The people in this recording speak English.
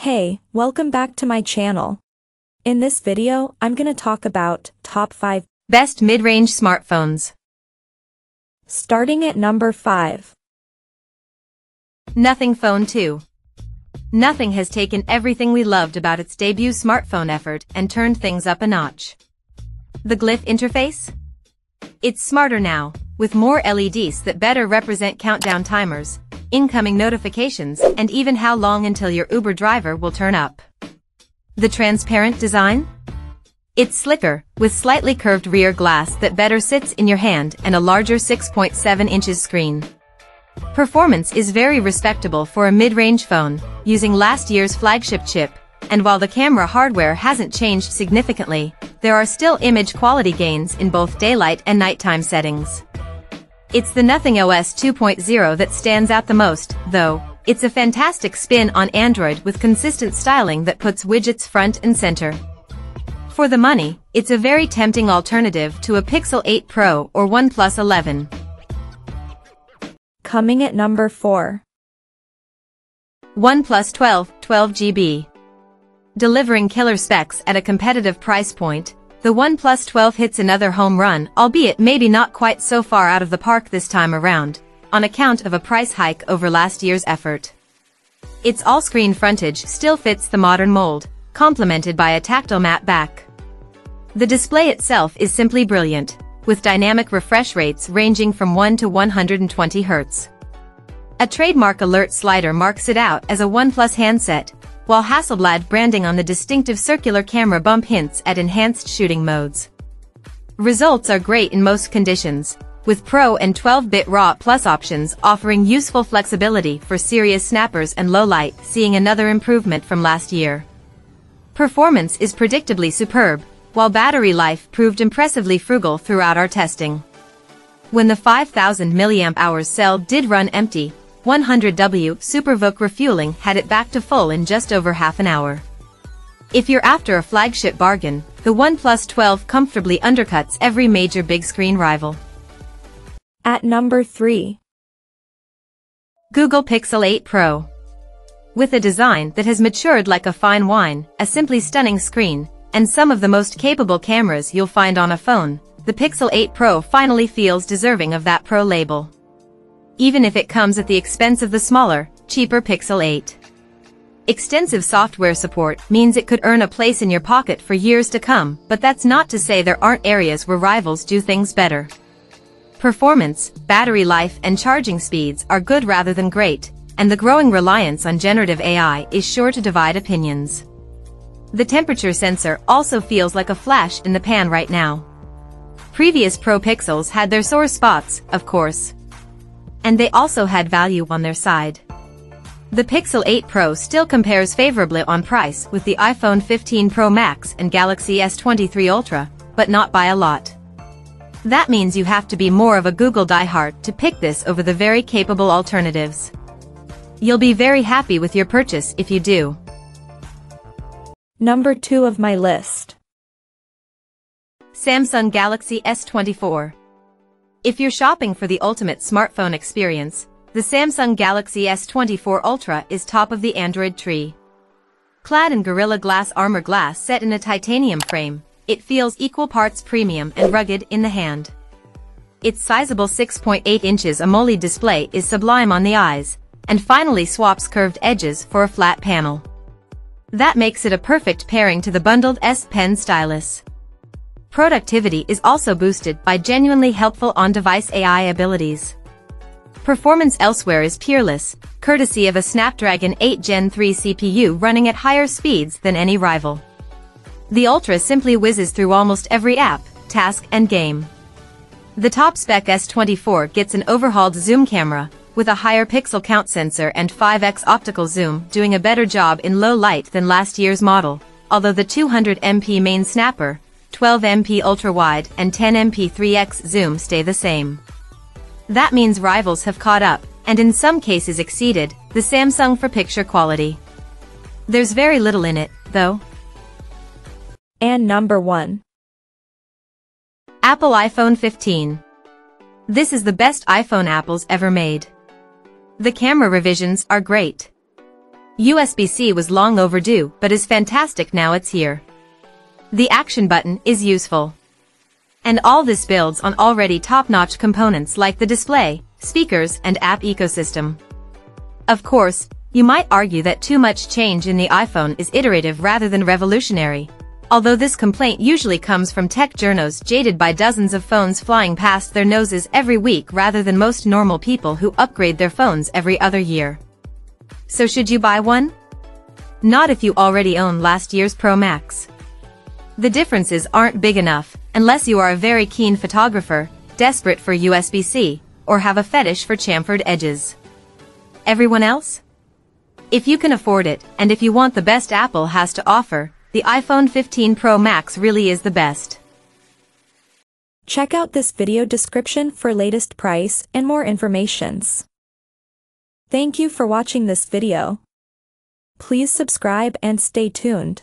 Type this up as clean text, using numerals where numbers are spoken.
Hey, welcome back to my channel. In this video, I'm gonna talk about top 5 best mid-range smartphones. Starting at number 5. Nothing Phone 2. Nothing has taken everything we loved about its debut smartphone effort and turned things up a notch. The glyph interface? It's smarter now, with more LEDs that better represent countdown timers, incoming notifications, and even how long until your Uber driver will turn up. The transparent design? It's slicker, with slightly curved rear glass that better sits in your hand and a larger 6.7 inches screen. Performance is very respectable for a mid-range phone, using last year's flagship chip, and while the camera hardware hasn't changed significantly, there are still image quality gains in both daylight and nighttime settings. It's the Nothing OS 2.0 that stands out the most, though. It's a fantastic spin on Android with consistent styling that puts widgets front and center. For the money, it's a very tempting alternative to a Pixel 8 Pro or OnePlus 11. Coming at number 4. OnePlus 12GB. Delivering killer specs at a competitive price point, the OnePlus 12 hits another home run, albeit maybe not quite so far out of the park this time around, on account of a price hike over last year's effort. Its all-screen frontage still fits the modern mold, complemented by a tactile matte back. The display itself is simply brilliant, with dynamic refresh rates ranging from 1 to 120 Hz. A trademark alert slider marks it out as a OnePlus handset, while Hasselblad branding on the distinctive circular camera bump hints at enhanced shooting modes. Results are great in most conditions, with Pro and 12-bit RAW Plus options offering useful flexibility for serious snappers and low light, seeing another improvement from last year. Performance is predictably superb, while battery life proved impressively frugal throughout our testing. When the 5000 mAh cell did run empty, 100W SuperVOOC refueling had it back to full in just over half an hour. If you're after a flagship bargain, the OnePlus 12 comfortably undercuts every major big screen rival. At number 3. Google Pixel 8 Pro. With a design that has matured like a fine wine, a simply stunning screen, and some of the most capable cameras you'll find on a phone, the Pixel 8 Pro finally feels deserving of that Pro label. Even if it comes at the expense of the smaller, cheaper Pixel 8. Extensive software support means it could earn a place in your pocket for years to come, but that's not to say there aren't areas where rivals do things better. Performance, battery life, and charging speeds are good rather than great, and the growing reliance on generative AI is sure to divide opinions. The temperature sensor also feels like a flash in the pan right now. Previous Pro Pixels had their sore spots, of course. And they also had value on their side. The Pixel 8 Pro still compares favorably on price with the iPhone 15 Pro Max and Galaxy S23 Ultra, but not by a lot. That means you have to be more of a Google diehard to pick this over the very capable alternatives. You'll be very happy with your purchase if you do. Number 2 of my list. Samsung Galaxy S24. If you're shopping for the ultimate smartphone experience, the Samsung Galaxy S24 Ultra is top of the Android tree. Clad in Gorilla Glass armor glass set in a titanium frame, it feels equal parts premium and rugged in the hand. Its sizable 6.8 inches AMOLED display is sublime on the eyes, and finally swaps curved edges for a flat panel. That makes it a perfect pairing to the bundled S Pen stylus. Productivity is also boosted by genuinely helpful on-device AI abilities. Performance elsewhere is peerless, courtesy of a Snapdragon 8 Gen 3 CPU running at higher speeds than any rival. The Ultra simply whizzes through almost every app, task, and game. The top-spec S24 gets an overhauled zoom camera, with a higher pixel count sensor and 5x optical zoom doing a better job in low light than last year's model, although the 200MP main snapper, 12MP ultra-wide and 10MP 3x zoom stay the same. That means rivals have caught up, and in some cases exceeded, the Samsung for picture quality. There's very little in it, though. And number 1. Apple iPhone 15. This is the best iPhone Apple's ever made. The camera revisions are great. USB-C was long overdue but is fantastic now it's here. The action button is useful. And all this builds on already top-notch components like the display, speakers, and app ecosystem. Of course, you might argue that too much change in the iPhone is iterative rather than revolutionary, although this complaint usually comes from tech journos jaded by dozens of phones flying past their noses every week rather than most normal people who upgrade their phones every other year. So should you buy one? Not if you already own last year's Pro Max. The differences aren't big enough, unless you are a very keen photographer, desperate for USB-C, or have a fetish for chamfered edges. Everyone else? If you can afford it, and if you want the best Apple has to offer, the iPhone 15 Pro Max really is the best. Check out this video description for latest price and more informations. Thank you for watching this video. Please subscribe and stay tuned.